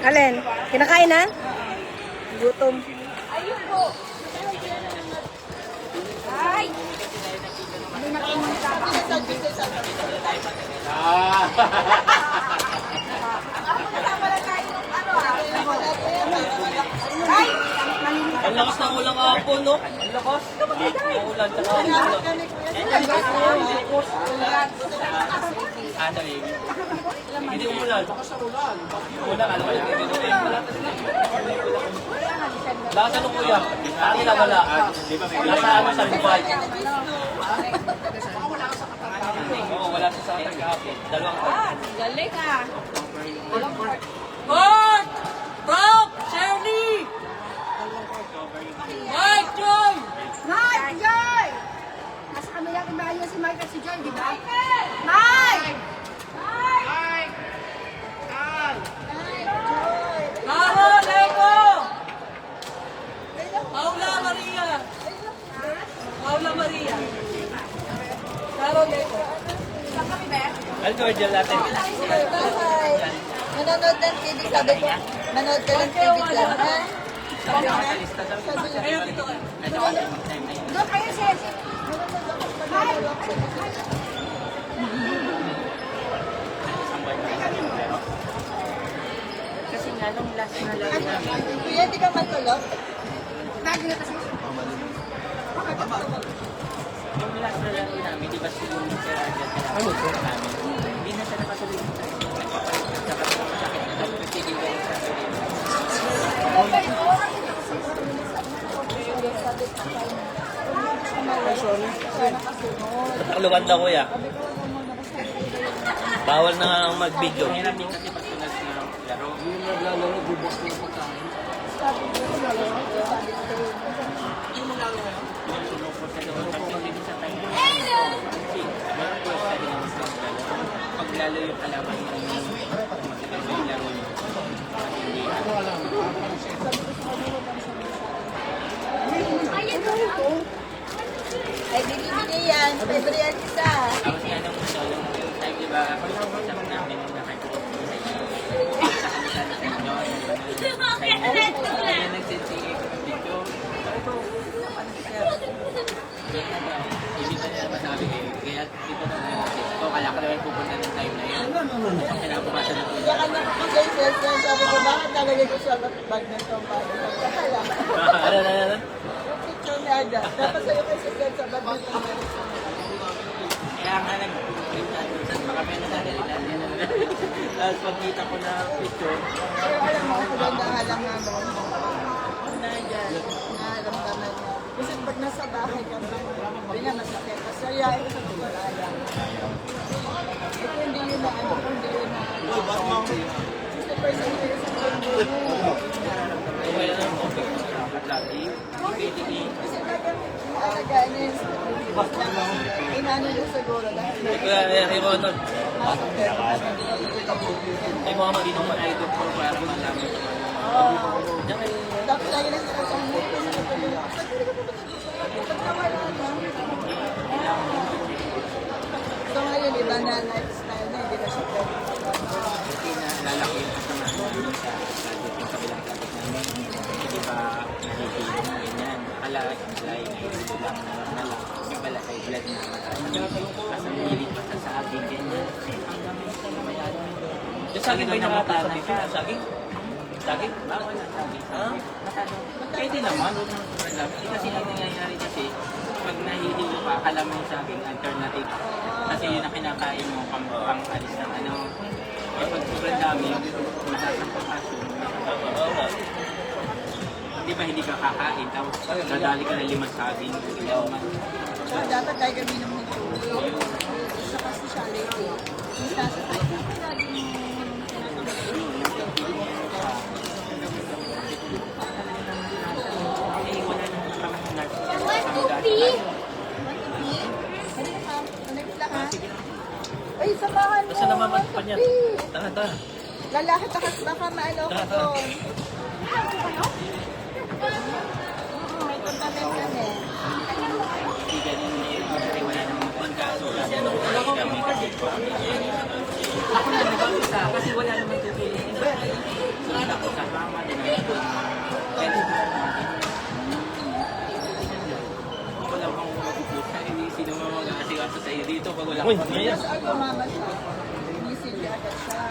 Alin? Kinakain na? Gutom. Ayun po. Ay! Ay! Ang lakas ng ulang kahapon, no? Ang lakas. Ang ulan, tsaka ang ulan. Ano eh? Hindi umulan. Umulan, alam ko yung hindi umulan. Lakas ano kuya? Sa akin na wala. Nasa ano sa Dubai. Oo, wala sa akin kahapon. Dalawang part. Galing ah. Mark! Brock! Shirley! Mike! Joy! Mike! Joy! Nasa kanila kumain niya si Mike at si Joy, di ba? Mike! Caro! Lego! Paula Maria! Paula Maria! Caro! Lego! Ano ko dyan natin? Nanonood ng TV, sabi ko, manood ka ng TV lang, ha? Ayun, dito ka. Doon kayo, sis. Hi! Kasi nga nung last na lang. Kuya, di ka matulog? Lagi na kasi. Yung last na lang namin, di ba siguro siya ano po? Hindi na siya nakatuloy. Nakalukan daw kuya. Bawal na nga mag-video. Hirap din kasi pag tunas na laro. Yung naglalaro, bubos na pagkain. Yung maglalaro. Yung sinupos na doon. Pag-pili sa tayo. Pag lalo yung kalaban ng magaganda yung laro niyo. Ay, bili-bili yan. February yan isa. Tapos nga nung time, di ba, pag-usap namin, kaya nagsisige ko ng video. Hindi ka nila masabi kayo. Kaya dito na ito, kala ka naman pupunta ng time na yun. Ang kinabukasan na po. Kaya kanya ko kay sis, sabi ko, bakit nalagay ko sa bag ng itong bag? Kaya, Ano? picture niya Ada. Dapat sa'yo kay sis sa bag ng itong bag. Kaya nga nag-print na doon sa mga pinadali natin. Tapos pagkita ko na picture, Pero alam mo, kagandahan lang nga mo. Naramdaman niya. Kasi pag nasa bahay ka ba, hindi na masakit. Kasi yain ko sa tumalaya. Ito hindi yun na ano, hindi yun na ano. 60% kayo sa mundo. okay na ng topic sa dapat lagi. PTE. Kasi gagamit yung alagaan niya yung inano niya siguro dahil Kay Ronald. Ay mga marinong man-idol ko para malaman ko. Diyan kayo. dapat lagi lang sa kasama. So ngayon, iba na lifestyle na, hindi na siya pwede. Hindi na lalaki yung kasama namin sa project yung kabilang project namin. Hindi ba nahihilong ganyan. Akala supply na yung lang na lang. Yung pala kay blood na mataas. Kasi nilig pa sa akin ganyan. Ang dami sa namayari. Yung saging ba'y nakatasan ka? Saging? Saging? Bawal na saging. Ha? Pwede naman. Kasi ang nangyayari kasi pag nahihilo ka, akala mo yung saging alternative. Kasi yun ang kinakain mo pang-alis ng ano. Eh pag sobrang dami, masasampang aso. Di ba hindi ka kakain? Tapos nadali ka na 5 saging. So dapat tayo gaminom ng tubig. Sa speciality. Yung nasa tayo, lagi mo ay, samahan mo. Basta namamat pa niya. Tara. Lalaki takas baka maano ko doon. May kontamin kami. Hindi ganun na yun. Kasi wala namang pagkaso. Kasi ano kami kasi Ako na nag-isa kasi wala naman tutulong iba. So, ako kasama din ang doon na wala bang magpupusa, hindi sino mag-aasikaso sa iyo dito pag wala kang pamilya. Tapos ako mama siya, inisip niya agad siya.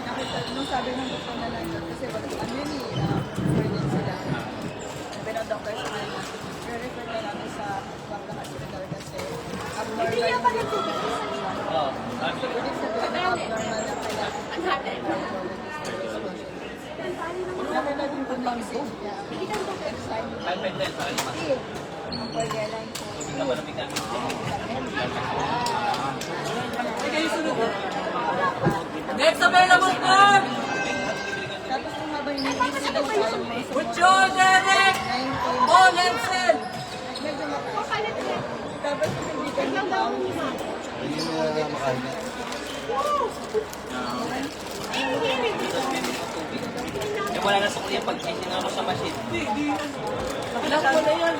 Nakita, nung sabi ng doktor na nandiyan, kasi wala ano yun emergency sila. Sabi ng doktor sa kanya, re-refer na namin sa Wapla Hospital kasi abnormal yung dito. Oo. Ibig sabihin na abnormal na kailangan. Nakita din po na message niya. Kahit pwede, sorry. Ang borderline po. Hindi ka malamig namin. Next available card! Tapos kung habang iniisip ko tayo may Pucho, Derek! 19. Oh, Lensen! Medyo mataas. Tapos hindi ka nito. Eh, wala na sukli yung pag-chasing ako sa machine. Lock ko na yan!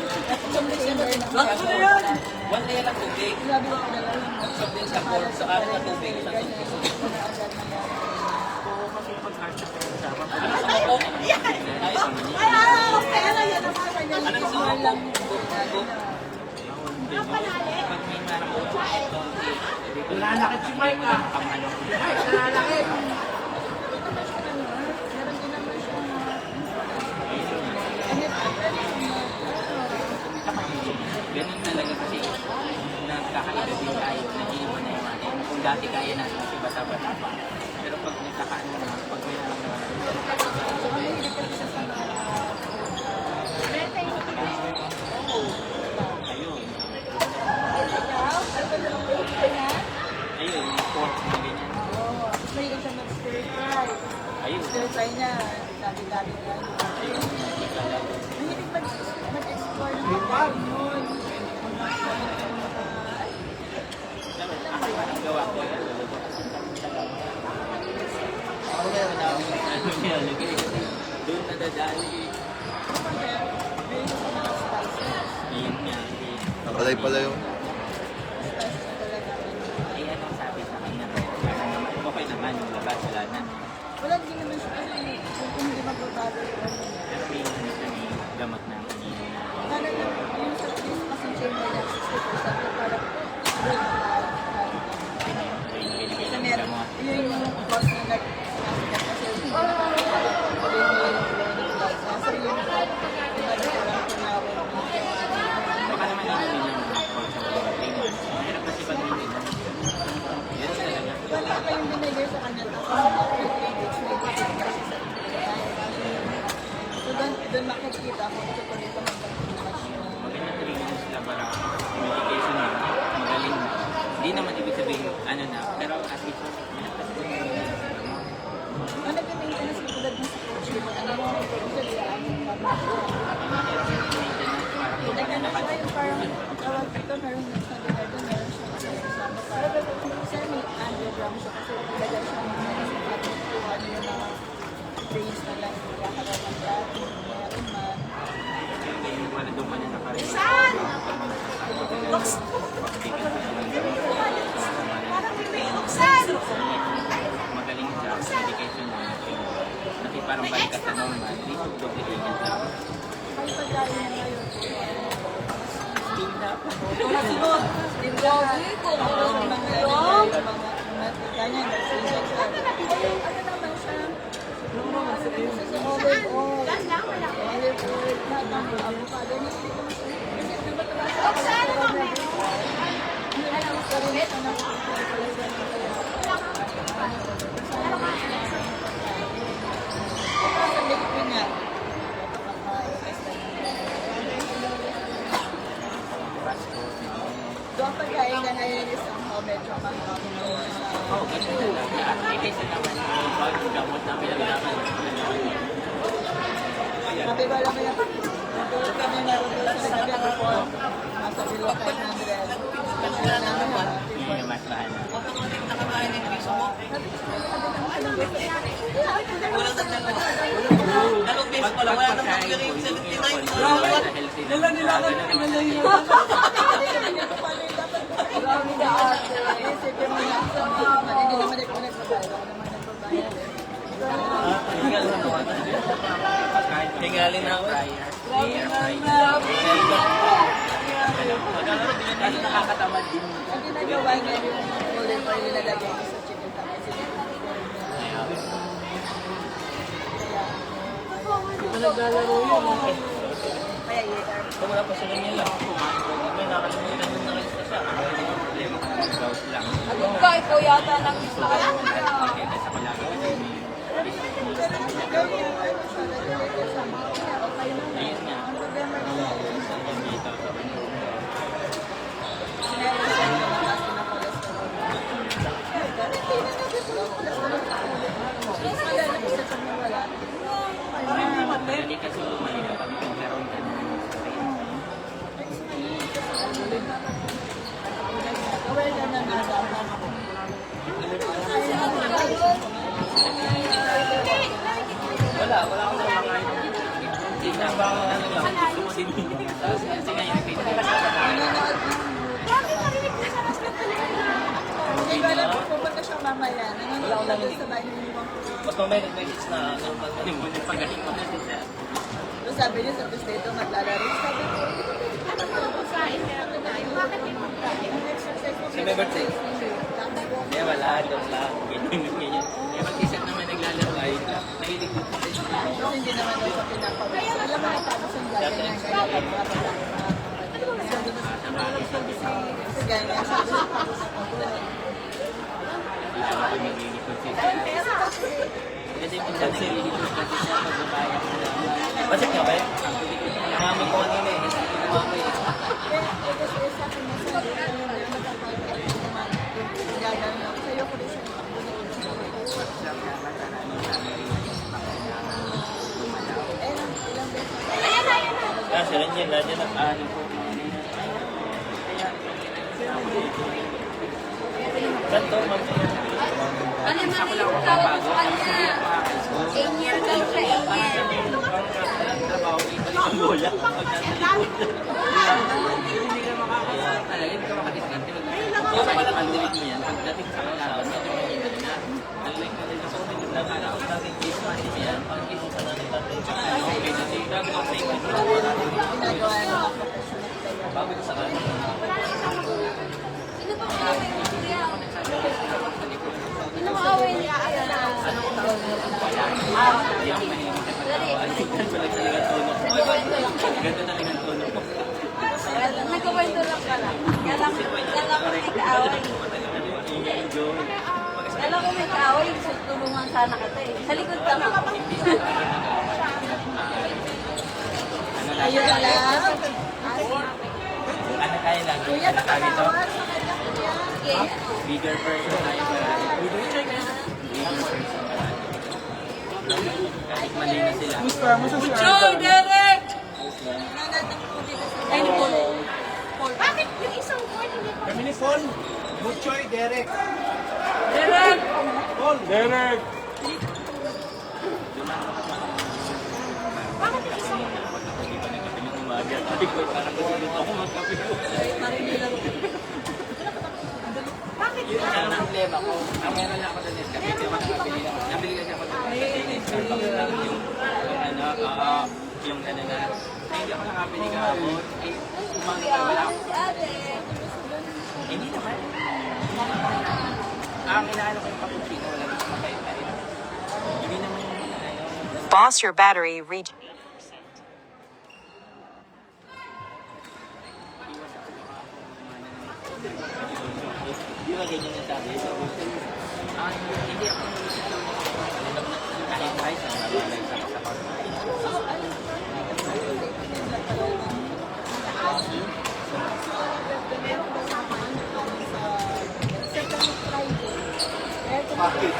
Lock ko na yan! One layer ng tubig. Sabi ko na lang. Sob din sa court, sa amin na tubig. Sa tubig. Ano sa mako? Ayos ang mani. Ano sa mako? Pag may marang mo, ito. Lalakit si Mike ah! Pang ano. Lalakit! Ganun talaga kasi nagkakaila din tayo, nag-iiwan na yung atin. Kung dati kaya natin kasi bata-bata pa. Pero pag nagkakaan mo na, pag may alam naman, ayun. Ayun, yung sport na ganyan. Mahilig siya mag-stir fry. Ayun. Stir fry niya, dami-dami niya. Ayun. Mahilig mag-explore ng mga yun. Ang gawa ko yan. Ako na naman ako. Ano nilalagay? Doon nadadali. Ayun nga. Palay pala yung Ay, anong sabi sa kanya? Parang naman, okay naman yung labas, wala na. Wala din naman siya kasi kung hindi magbabago yung ano niya. Pero may gamot na kanina na. Para lang, yung sa case kasi chamber niya, 60% para kasi meron, yun yung cause na nag-snap kasi hindi na so yun, iba-different tinawag Baka naman hindi lang mga sa mga 3 months. Mahirap kasi pag hindi na. Yes, talaga. wala pa yung binigay sa kanya tapos after 3 weeks may bigay kasi sa so doon makikita kung ito pa rin Maganda 3 months lang para communication na magaling na. Hindi naman ibig sabihin ano na, pero at least ano nag-maintenance ko tulad ng sa coach ko ano mo usually nagkana siya yung parang tawag ito meron na sa dinner doon meron siya kasi kasama para kasi may angiogram siya kasi ilagay siya ng ano yung mga brains na lang kakaroon ng dati meron man yung wala doon man na nakarin. Magaling siya sa medication na kasi parang balik ka sa normal, hindi siya doblihin siya. may pagkain na ngayon Steam na. Sunod, di ba? Tapos mga kanya, nag-inject siya. Ano naman siya? Sa olive oil. Olive oil, lahat ng avocado. Kasi nabataba siya. Alam ko rin ito na pala siya ng kaya. Sa liquid niya. Doon pagkain na ngayon isang medyo mahal. Oo, ganun talaga. Eh, kaysa naman yung bagong gamot na pinaglaman. Sabi ba lang kaya, tulad kami meron doon sa gabi ako po, nasa below 500. Kasi na namin, Yun yung mas mahal. Dalawang beses pa lang, wala nang pagkakirin, 79 na. Nila Nilagan na pinalayo. Grabe na ate. Isipin mo na. Hindi naman ako nagbabayad. Galing na ako. Air Kasi nakakatamad din. Ang ginagawa niya yung olive oil nilalagay niya sa chicken tapos Naglalaro yun. Kaya yun. Kung wala pa sila nila, may nakalimutan yung nakalista siya. Hindi ko problema kung nag-browse lang. Ano ka? Ikaw yata lang gusto ka lang. Kaya sa palagi kasi ayun nga. Dito. Hindi kasi mahirap pag nagkaroon ka ng wala akong kumakain. Hindi na ba ano lang, gusto mo din. Kasi ngayon, pupunta siya mamaya. Nanonood na doon sa bahay ni Mimang. mas mamaya nag-message na ano mo, pagaling mo na siya. So sabi niya sa dito maglalaro. Sabi ko, ano ba ako sa inyo? Bakit di magkain? Exercise mo. Sa may birthday? Kaya wala, joke lang. Ganyan. Kaya mag-isip naman naglalaro ay nahilig ko. Kasi hindi naman daw sa pinapawin. Alam mo na tapos yung gagawin niya. Kaya kasi ganyan. Sabi ko, Hindi siya magiging consistent. Kasi minsan nagiging consistent siya magbabayad sila. Basik nga ba yun? Namami ko kanina eh. Kasi namami eh. Kasi rin yun, nandiyan ang ano po. Ganto, Ano na yung tawag sa kanya? Angel daw siya, angel. trabaho, ibalik ang bola. Hindi ka makakasala, hindi ka makadiskante. So, sa palang andilit mo yan, pagdating sa kalaban, medyo mahina na. Unlike na rin sa mga nagkakaroon natin case natin yan, pag case sa natin natin, okay na din. Dami ko fake na bago sa kanya. Sino ba kaaway niya, kuya? Sino kaaway niya? Hindi ako mahilig sa pagkawan. Ganito lang talaga tono ko. Ganito talaga tono ko. Nagkakwento lang pala. Kala ko may kaaway. Kala ko may kaaway. Tulungan sana kita eh. Sa likod ka mo. ayun na lang. Ano kaya lang? Ano kaya ito? Sige. Bigger person tayo para. Bigger person para. Kahit mali na sila. Joe, Derek! Ay, ni Paul. Bakit yung isang board hindi pa? Kami ni Paul. Butchoy, Derek. Derek! Paul. Derek. Bakit yung isang Hindi pa nagkape ng umaga. Sabi ko, parang gusto ako magkape ko. Bakit Yun ang problema ko. Ang meron lang ako doon is kasi nabili kasi ako doon kasi Starbucks lang yung ano, yung ano na. Ay, hindi ako nakabili kahapon. Ay, umaga pa wala ako. Ate! Hindi naman. Ang inaano ko yung cappuccino, wala gusto makaitain. Hindi naman yung ano. Boss, your battery reach. Di ba ganyan yung sabi? So, hindi ako kahit kahit sa nabalay sa kasapat. Bakit?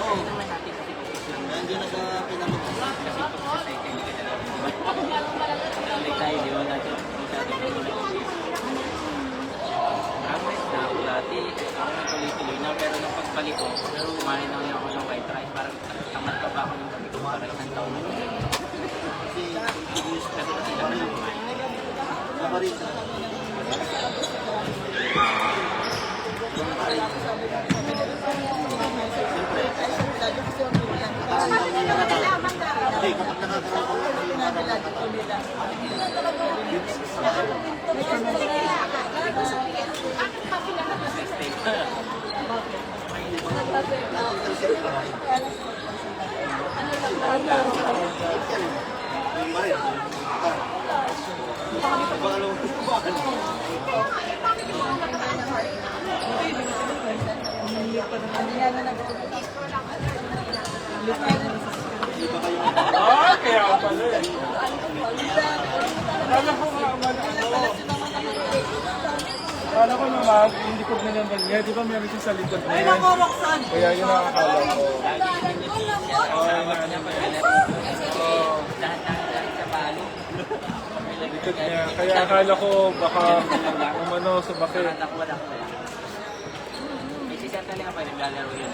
Oo, naman natin kasi position. Nandiyan na ka pinamit. Kasi pag sa site, hindi ka talaga. Like tayo, di ba? Dati, ang nice na ako dati. Ako nagtuloy-tuloy na, pero nung pagbalik ko, kumain na ako ng white rice. Parang tamad pa ba ako ng gabi ko para isang taon na. Kasi kasi naman lang kumain. Ako rin. Siyempre, Ah, kaya pala eh. Akala ko nga man, akala ko naman, yung likod na naman niya, di ba meron siya sa likod na yan? Kaya yun ang akala ko. Lahat sa palo. Likod niya. Kaya akala ko baka umano sa bakit. Takbo-takbo lang. Kasi siya talaga pag naglalaro yun.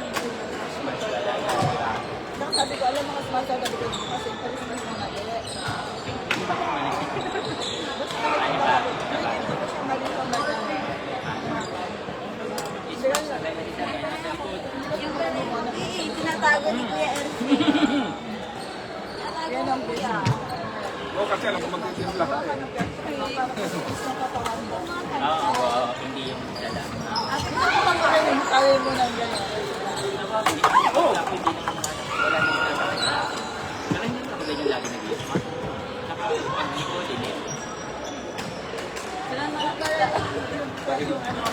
Smash talaga. Sabi ko, alam mo kasi masasabi ko kasi palis na siya nagawa. Ano ba? Tinatago ni Kuya Erwin. Yan ang buya. Oo, kasi alam ko magtitimpla ka eh. Oo, hindi yung dala. Kaya mo nang gano'n. Oo! Wala nang dala. Pero hindi naman ganyan lagi nag-i-smart. Pag hindi ko, delete. Bagay yung person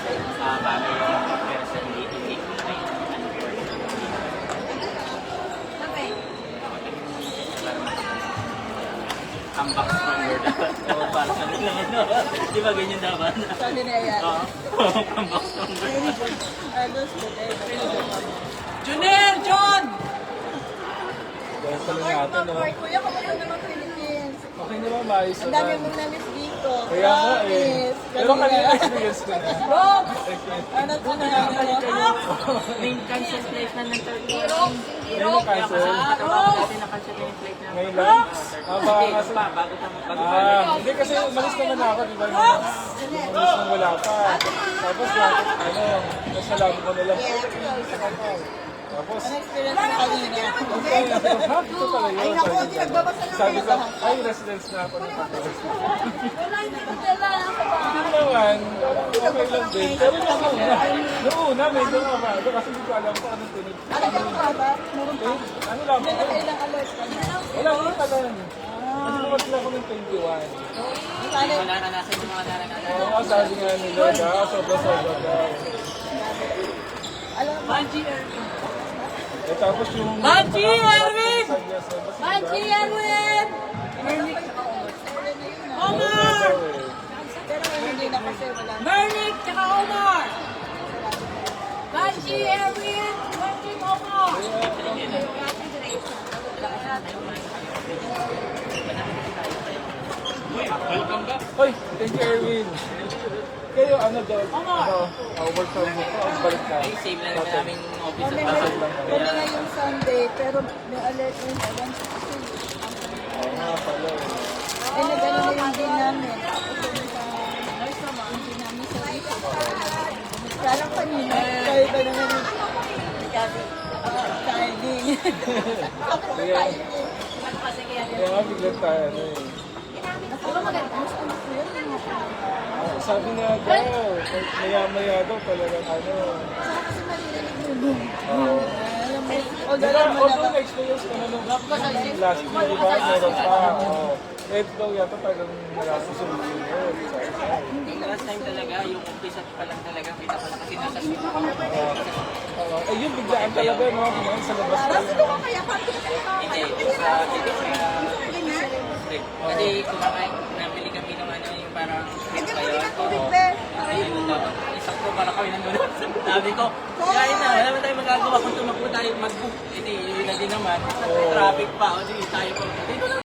hindi ko na yun. Ang box from your dapat. Para sa nila ano. Di ba ganyan dapat? Sabi na yan. Oo. Ang box from your dapat. Alos ko Junel! John! Dahil pala natin, no? Kuya, kamusta naman Philippines? Okay naman, maayos Ang dami naman. mong namiss dito. Kaya nga eh. Promise. Pero kanina experience ko na. Rob! Ano to na May cancel flight na ng Turkey. Ngayon na cancel. Dati na-cancel na yung flight na. Ngayon lang. Ah, baka Hindi, kasi... pa, bago tayo Hindi kasi umalis naman ako, di ba? Umalis nang wala pa. Tapos bakit, nasa labo ko na lang. Tapos, experience mo kanina? okay, sabi ko, ha? Ito pala yun. Sabi ko, ay, residence na ako. Wala, hindi ko kailangan sa bahay. Hindi naman, okay lang din. Pero noong una, medyo mabado kasi hindi ko alam kung anong tunog. Ano ka pa ba? Meron pa? Ano lang May ako? nakailang alert ka na. Wala ko yung talan. Kasi naman sila ako ng 21. Sana Wala na nasa yung mga naranasan. Oo, sabi nga nila, sobra-sobra daw. alam mo, Eh tapos yung... Manchi, Erwin! Manchi, Erwin! Omar! Pero hindi na kasi wala na. Mernick, tsaka Omar! Manchi, Erwin! Manchi, Omar! Hoy, thank you, Erwin. Kayo, ano daw? Work from home ko, ang balik ka. Ay, save na naman namin office Kami at ngayon, kami ngayong Sunday, pero may alert yun sa 160. Oo nga pala. Eh, nagano na yung din namin. Tapos yung sa hindi namin sa ito. Parang kanina, kayo ba naman yung timing. Kaya nga biglang tayo, ano eh. Sabi nga daw, maya-maya daw talagang ano. Oo. Although na-experience ko na nung last year, di ba? Meron pa. Eh, daw yata talagang nasusunod yun. Last time talaga, yung umpisa pa lang talaga, kita ko lang kasi nasa street. Eh, yun biglaan talaga, no? Kumain sa labas ka. Hindi, sa street. Kasi kumakain, nabili kami ng ano yung parang street pa yun. Ayun, dapat isang ko para kami nandun. Sabi ko, kahit na, wala naman tayong magagawa kung tumakbo tayo mag-book. Hindi, yun na din naman. Traffic pa, o sige, tayo pa. Dito lang.